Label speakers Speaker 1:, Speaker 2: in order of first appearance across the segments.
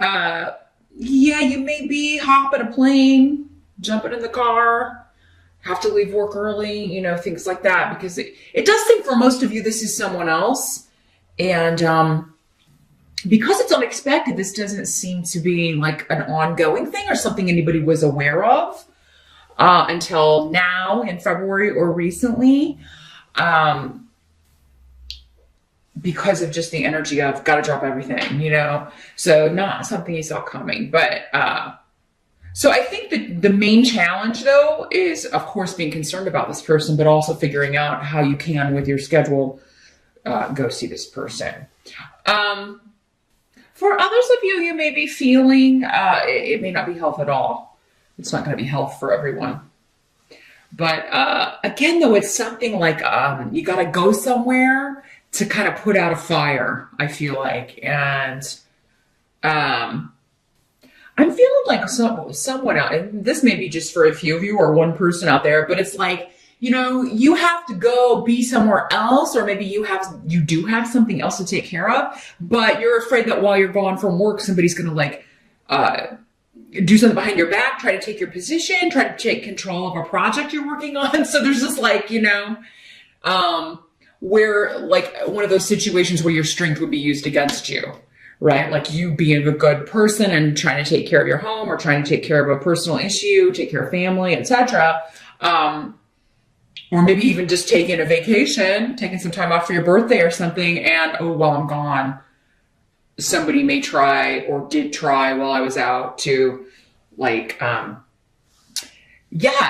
Speaker 1: Yeah, you may be hopping a plane, jumping in the car, have to leave work early, things like that, because it does seem for most of you this is someone else. And because it's unexpected, this doesn't seem to be like an ongoing thing or something anybody was aware of until now in February or recently. Because of just the energy of got to drop everything, so not something you saw coming. But so I think that the main challenge though is of course being concerned about this person, but also figuring out how you can with your schedule go see this person. For others of you, you may be feeling it may not be health at all. It's not going to be health for everyone. But again though, it's something like you got to go somewhere to kind of put out a fire, I feel like. And I'm feeling like someone out, and this may be just for a few of you or one person out there, but it's like, you have to go be somewhere else, or maybe you do have something else to take care of, but you're afraid that while you're gone from work, somebody's going to do something behind your back, try to take your position, try to take control of a project you're working on. So there's this where like one of those situations where your strength would be used against you, right? Like you being a good person and trying to take care of your home or trying to take care of a personal issue, take care of family, etc. Or maybe even just taking a vacation, taking some time off for your birthday or something. And, while I'm gone, somebody may try or did try while I was out to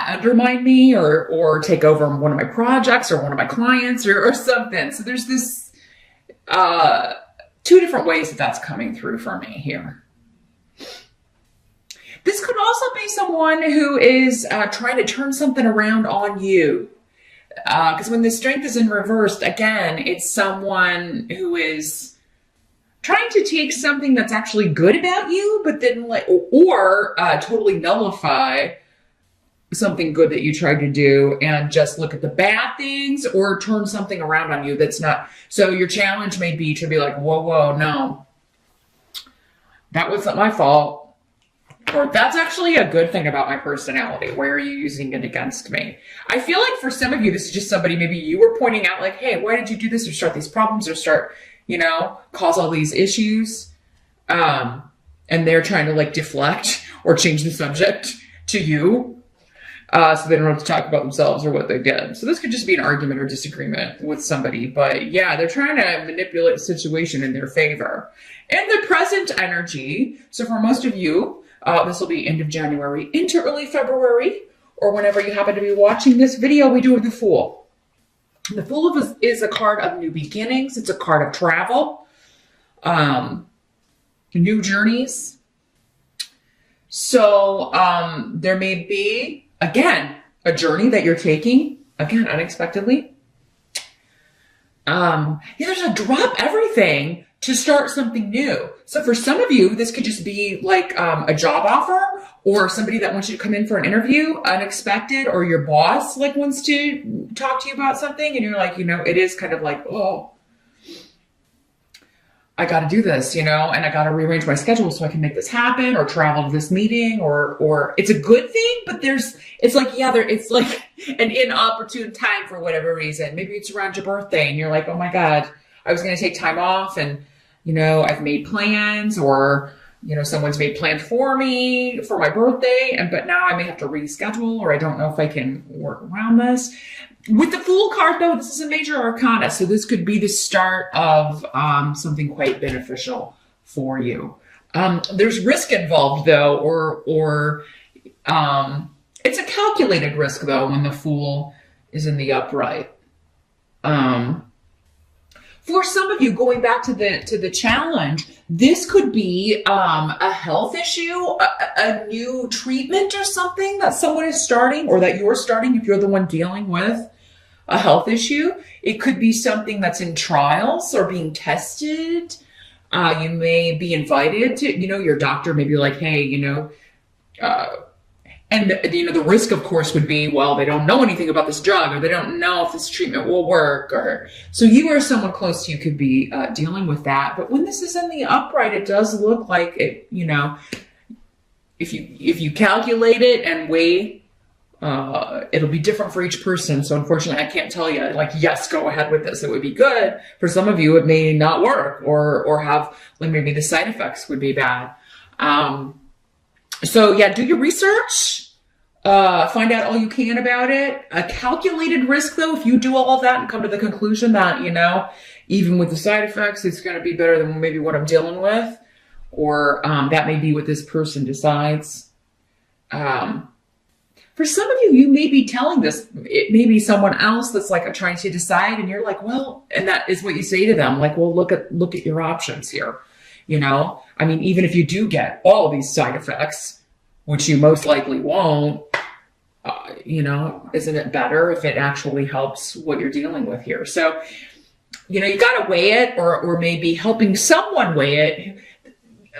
Speaker 1: undermine me or take over one of my projects or one of my clients or something. So there's this two different ways that that's coming through for me here. This could also be someone who is trying to turn something around on you. Because when the strength is in reversed, again, it's someone who is trying to take something that's actually good about you, but then totally nullify something good that you tried to do and just look at the bad things or turn something around on you that's not. So your challenge may be to be like, whoa, no, that wasn't my fault. Or that's actually a good thing about my personality. Why are you using it against me? I feel like for some of you, this is just somebody, maybe you were pointing out like, hey, why did you do this or start these problems or start, cause all these issues? And they're trying to deflect or change the subject to you. So they don't have to talk about themselves or what they did. So this could just be an argument or disagreement with somebody. But yeah, they're trying to manipulate the situation in their favor. And the present energy, so for most of you, this will be end of January into early February, or whenever you happen to be watching this video, we do the Fool. The Fool is a card of new beginnings. It's a card of travel, new journeys. So there may be, again, a journey that you're taking, again, unexpectedly. There's a drop everything to start something new. So for some of you, this could just be like a job offer or somebody that wants you to come in for an interview, unexpected, or your boss wants to talk to you about something. And you're like, it is kind of like, oh, I got to do this, and I got to rearrange my schedule so I can make this happen or travel to this meeting or it's a good thing, but it's like an inopportune time for whatever reason. Maybe it's around your birthday and you're like, oh my God, I was going to take time off and, I've made plans or, someone's made plans for me for my birthday but now I may have to reschedule or I don't know if I can work around this. With the Fool card, though, this is a major arcana, so this could be the start of something quite beneficial for you. There's risk involved, though, or it's a calculated risk, though, when the Fool is in the upright. For some of you, going back to the challenge, this could be a health issue, a new treatment or something that someone is starting or that you're starting if you're the one dealing with a health issue. It could be something that's in trials or being tested. You may be invited to, your doctor may be like, hey, And the risk, of course, would be, well, they don't know anything about this drug, or they don't know if this treatment will work, or so you or someone close to you could be dealing with that. But when this is in the upright, it does look like it. If you calculate it and weigh, it'll be different for each person. So unfortunately, I can't tell you like, yes, go ahead with this. It would be good. For some of you, it may not work, or have like maybe the side effects would be bad. So yeah, do your research, find out all you can about it. A calculated risk though, if you do all of that and come to the conclusion that, even with the side effects, it's going to be better than maybe what I'm dealing with, or that may be what this person decides. For some of you, you may be telling this, it may be someone else that's like trying to decide, and you're like, well, and that is what you say to them, like, well, look at your options here. I mean, even if you do get all of these side effects, which you most likely won't, isn't it better if it actually helps what you're dealing with here? So, you got to weigh it, or maybe helping someone weigh it.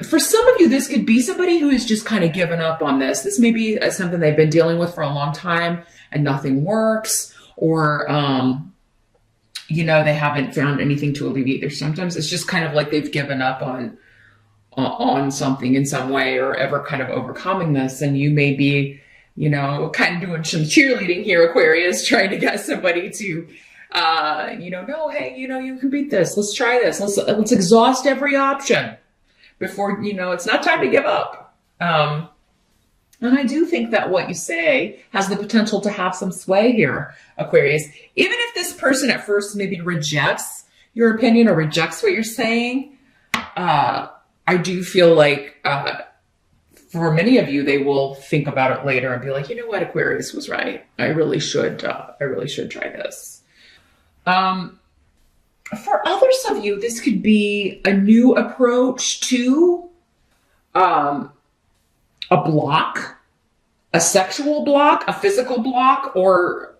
Speaker 1: For some of you, this could be somebody who has just kind of given up on this. This may be something they've been dealing with for a long time and nothing works, or, they haven't found anything to alleviate their symptoms. It's just kind of like they've given up on something in some way, or ever kind of overcoming this. And you may be, kind of doing some cheerleading here, Aquarius, trying to get somebody to, no, hey, you can beat this. Let's try this. Let's exhaust every option before, it's not time to give up. And I do think that what you say has the potential to have some sway here, Aquarius. Even if this person at first maybe rejects your opinion or rejects what you're saying, I do feel like for many of you, they will think about it later and be like, you know what, Aquarius was right. I really should try this. For others of you, this could be a new approach to a block, a sexual block, a physical block, or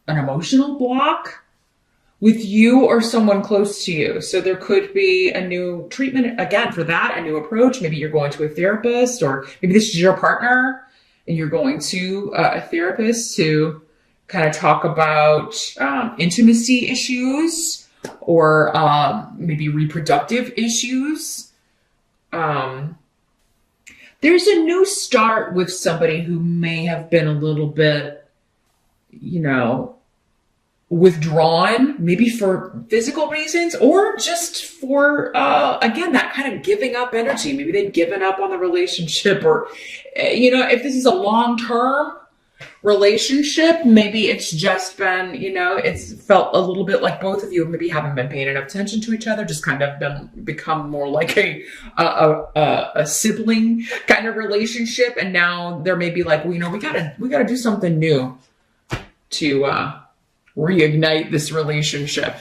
Speaker 1: an emotional block with you or someone close to you. So there could be a new treatment, again, for that, a new approach. Maybe you're going to a therapist, or maybe this is your partner and you're going to a therapist to kind of talk about intimacy issues, or maybe reproductive issues. There's a new start with somebody who may have been a little bit, withdrawn, maybe for physical reasons, or just for, again, that kind of giving up energy. Maybe they've given up on the relationship, or, if this is a long-term relationship, maybe it's just been, it's felt a little bit like both of you maybe haven't been paying enough attention to each other, just kind of become more like a sibling kind of relationship. And now there may be like, we gotta do something new to reignite this relationship,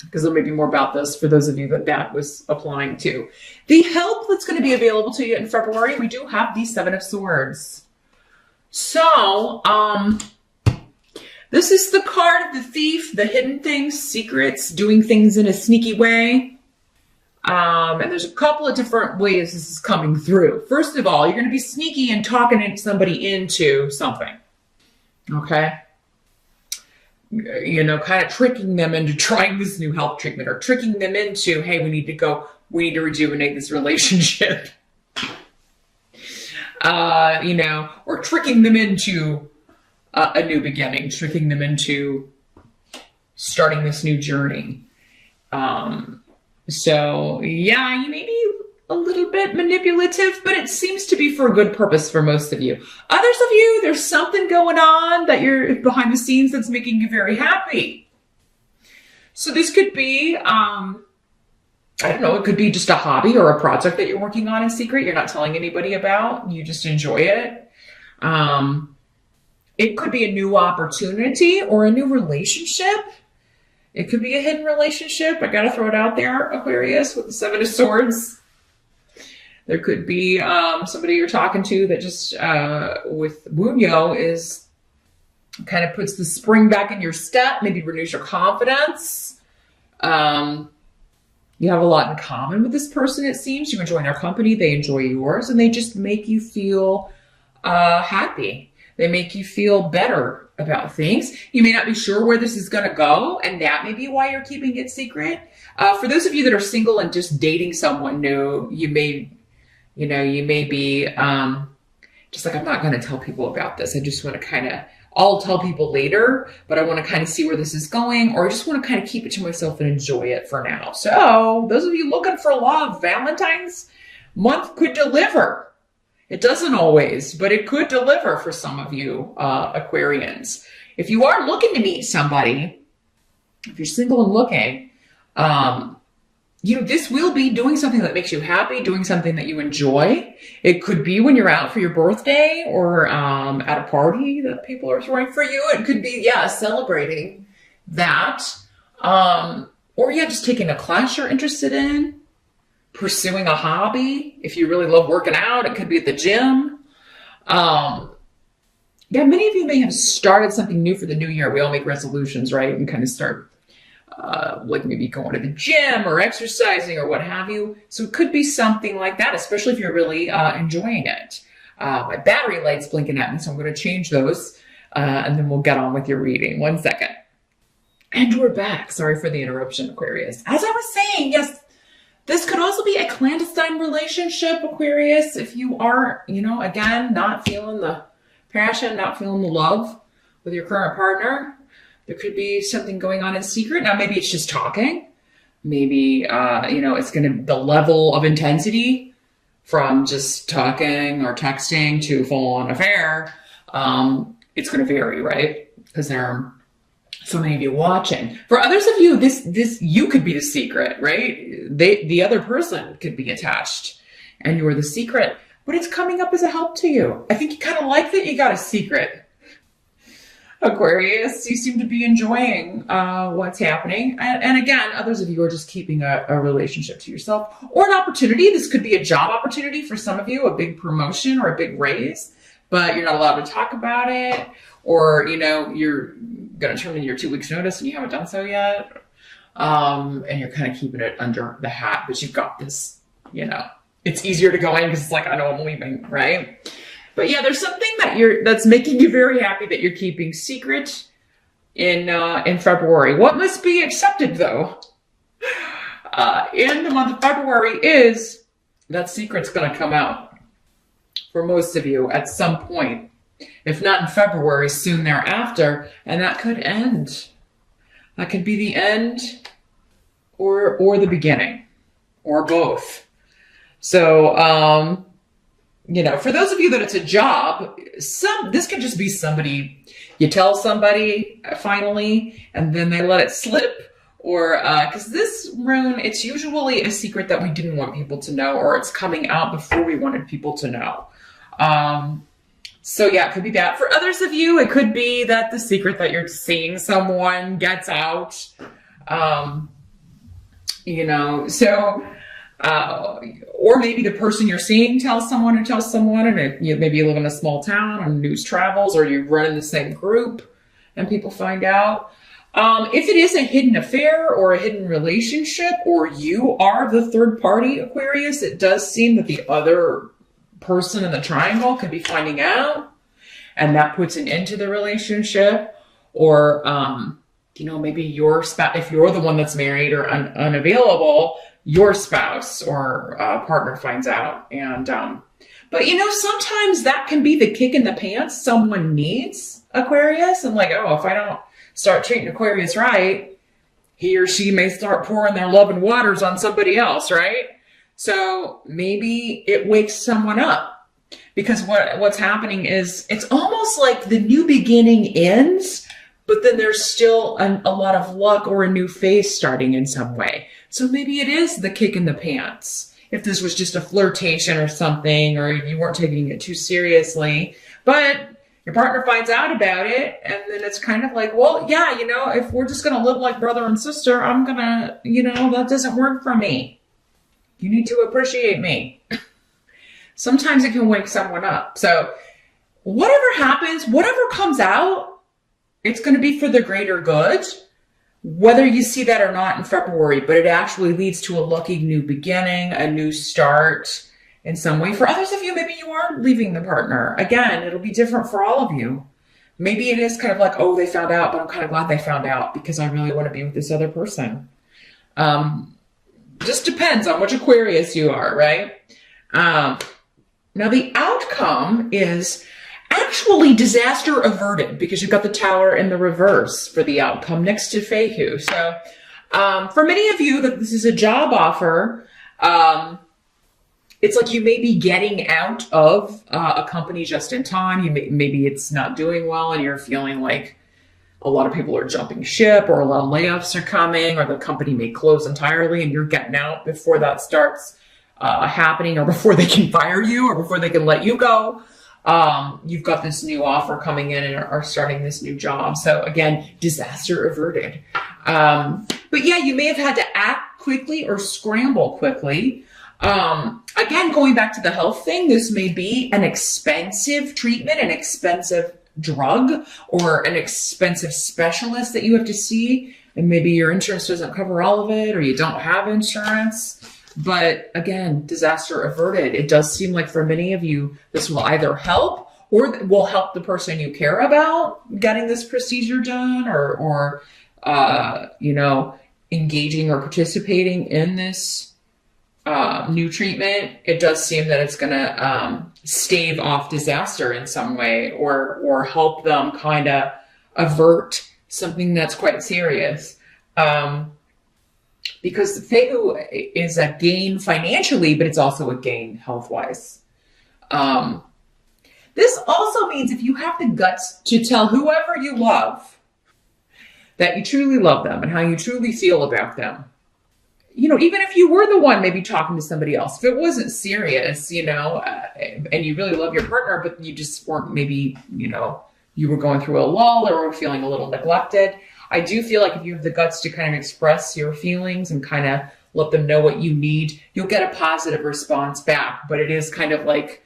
Speaker 1: because there may be more about this for those of you that was applying to. The help that's going to be available to you in February, we do have the 7 of Swords. So, this is the card of the thief, the hidden things, secrets, doing things in a sneaky way. And there's a couple of different ways this is coming through. First of all, you're going to be sneaky and talking somebody into something. Okay? Kind of tricking them into trying this new health treatment, or tricking them into, hey, we need to rejuvenate this relationship. Or tricking them into a new beginning, tricking them into starting this new journey. So yeah, you may be a little bit manipulative, but it seems to be for a good purpose for most of you. Others of you, there's something going on that you're behind the scenes that's making you very happy. So this could be, it could be just a hobby or a project that you're working on in secret. You're not telling anybody about. You just enjoy it. It could be a new opportunity or a new relationship. It could be a hidden relationship. I got to throw it out there, Aquarius, with the 7 of Swords. There could be somebody you're talking to that just, with Wunyo, is kind of puts the spring back in your step, maybe renews your confidence. You have a lot in common with this person, it seems. You enjoy their company, they enjoy yours, and they just make you feel happy. They make you feel better about things. You may not be sure where this is going to go, and that may be why you're keeping it secret. For those of you that are single and just dating someone new, you may be just like, I'm not going to tell people about this. I just want to I'll tell people later, but I want to kind of see where this is going, or I just want to kind of keep it to myself and enjoy it for now. So those of you looking for love, Valentine's month could deliver. It doesn't always, but it could deliver for some of you, Aquarians. If you are looking to meet somebody, if you're single and looking, this will be doing something that makes you happy, doing something that you enjoy. It could be when you're out for your birthday or at a party that people are throwing for you. It could be, celebrating that. Or just taking a class you're interested in, pursuing a hobby. If you really love working out, it could be at the gym. Many of you may have started something new for the new year. We all make resolutions, right? And kind of start like maybe going to the gym or exercising or what have you. So it could be something like that, especially if you're really enjoying it. My battery light's blinking at me, so I'm going to change those, and then we'll get on with your reading. 1 second. And we're back. Sorry for the interruption, Aquarius. As I was saying, yes, this could also be a clandestine relationship, Aquarius, if you are, again, not feeling the passion, not feeling the love with your current partner. There could be something going on in secret. Now, maybe it's just talking. Maybe, it's the level of intensity from just talking or texting to full-on affair. It's going to vary, right? Because there are so many of you watching. For others of you, this you could be the secret, right? The other person could be attached and you are the secret, but it's coming up as a help to you. I think you kind of like that you got a secret. Aquarius, you seem to be enjoying what's happening. And again, others of you are just keeping a relationship to yourself or an opportunity. This could be a job opportunity for some of you, a big promotion or a big raise, but you're not allowed to talk about it, or, you're going to turn in your 2 weeks notice and you haven't done so yet. And you're kind of keeping it under the hat, but you've got this, it's easier to go in because it's like, I know I'm leaving, right? But there's something that's making you very happy that you're keeping secret in February. What must be accepted, though, in the month of February is that secret's going to come out for most of you at some point. If not in February, soon thereafter, and that could end. That could be the end or the beginning, or both. So, for those of you that it's a job, this could just be somebody, you tell somebody finally, and then they let it slip, or, cause this rune, it's usually a secret that we didn't want people to know, or it's coming out before we wanted people to know. It could be that. For others of you, it could be that the secret that you're seeing someone gets out, or maybe the person you're seeing tells someone who tells someone, and maybe you live in a small town and news travels, or you run in the same group and people find out. If it is a hidden affair or a hidden relationship, or you are the third party, Aquarius, it does seem that the other person in the triangle could be finding out, and that puts an end to the relationship. Or, maybe your spouse, if you're the one that's married or unavailable, your spouse or partner finds out. And, but sometimes that can be the kick in the pants someone needs, Aquarius. And like, if I don't start treating Aquarius right, he or she may start pouring their love and waters on somebody else, right? So maybe it wakes someone up, because what's happening is it's almost like the new beginning ends, but then there's still a lot of luck or a new phase starting in some way. So maybe it is the kick in the pants. If this was just a flirtation or something, or you weren't taking it too seriously, but your partner finds out about it, and then it's kind of like, if we're just going to live like brother and sister, I'm going to, that doesn't work for me. You need to appreciate me. Sometimes it can wake someone up. So whatever happens, whatever comes out, it's going to be for the greater good, whether you see that or not in February, but it actually leads to a lucky new beginning, a new start, in some way. For others of you, maybe you are leaving the partner. Again, it'll be different for all of you. Maybe it is kind of like, oh, they found out, but I'm kind of glad they found out because I really want to be with this other person. Just depends on which Aquarius you are, right? Now the outcome is actually disaster averted because you've got the Tower in the reverse for the outcome next to Fehu. So for many of you that this is a job offer, it's like you may be getting out of a company just in time. Maybe it's not doing well and you're feeling like a lot of people are jumping ship or a lot of layoffs are coming or the company may close entirely and you're getting out before that starts happening or before they can fire you or before they can let you go. You've got this new offer coming in and are starting this new job. So again, disaster averted. But yeah, you may have had to act quickly or scramble quickly. Again, going back to the health thing, this may be an expensive treatment, an expensive drug, or an expensive specialist that you have to see. And maybe your insurance doesn't cover all of it or you don't have insurance. But again, disaster averted. It does seem like for many of you, this will either help or will help the person you care about getting this procedure done or engaging or participating in this new treatment. It does seem that it's going to stave off disaster in some way or help them kind of avert something that's quite serious. Because Fehu is a gain financially, but it's also a gain health-wise. This also means if you have the guts to tell whoever you love that you truly love them and how you truly feel about them, even if you were the one maybe talking to somebody else, if it wasn't serious, and you really love your partner, but you just weren't maybe, you were going through a lull or were feeling a little neglected. I do feel like if you have the guts to kind of express your feelings and kind of let them know what you need, you'll get a positive response back. But it is kind of like,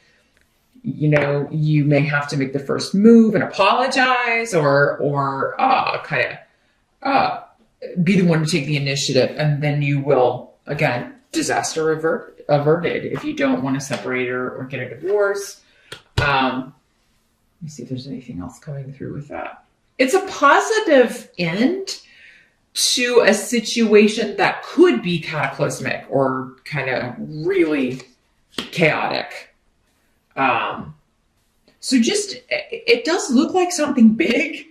Speaker 1: you may have to make the first move and apologize or kind of be the one to take the initiative. And then you will, again, disaster averted if you don't want to separate or get a divorce. Let me see if there's anything else coming through with that. It's a positive end to a situation that could be cataclysmic or kind of really chaotic. So it does look like something big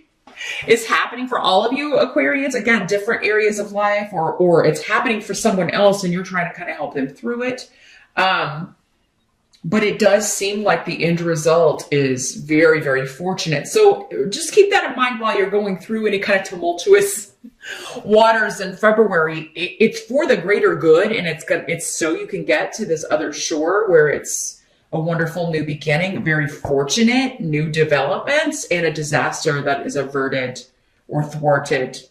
Speaker 1: is happening for all of you Aquarians. Again, different areas of life or it's happening for someone else and you're trying to kind of help them through it. But it does seem like the end result is very, very fortunate. So just keep that in mind while you're going through any kind of tumultuous waters in February. It's for the greater good, and it's so you can get to this other shore where it's a wonderful new beginning, very fortunate new developments, and a disaster that is averted or thwarted.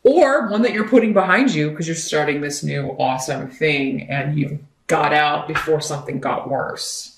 Speaker 1: Or one that you're putting behind you because you're starting this new awesome thing and you got out before something got worse.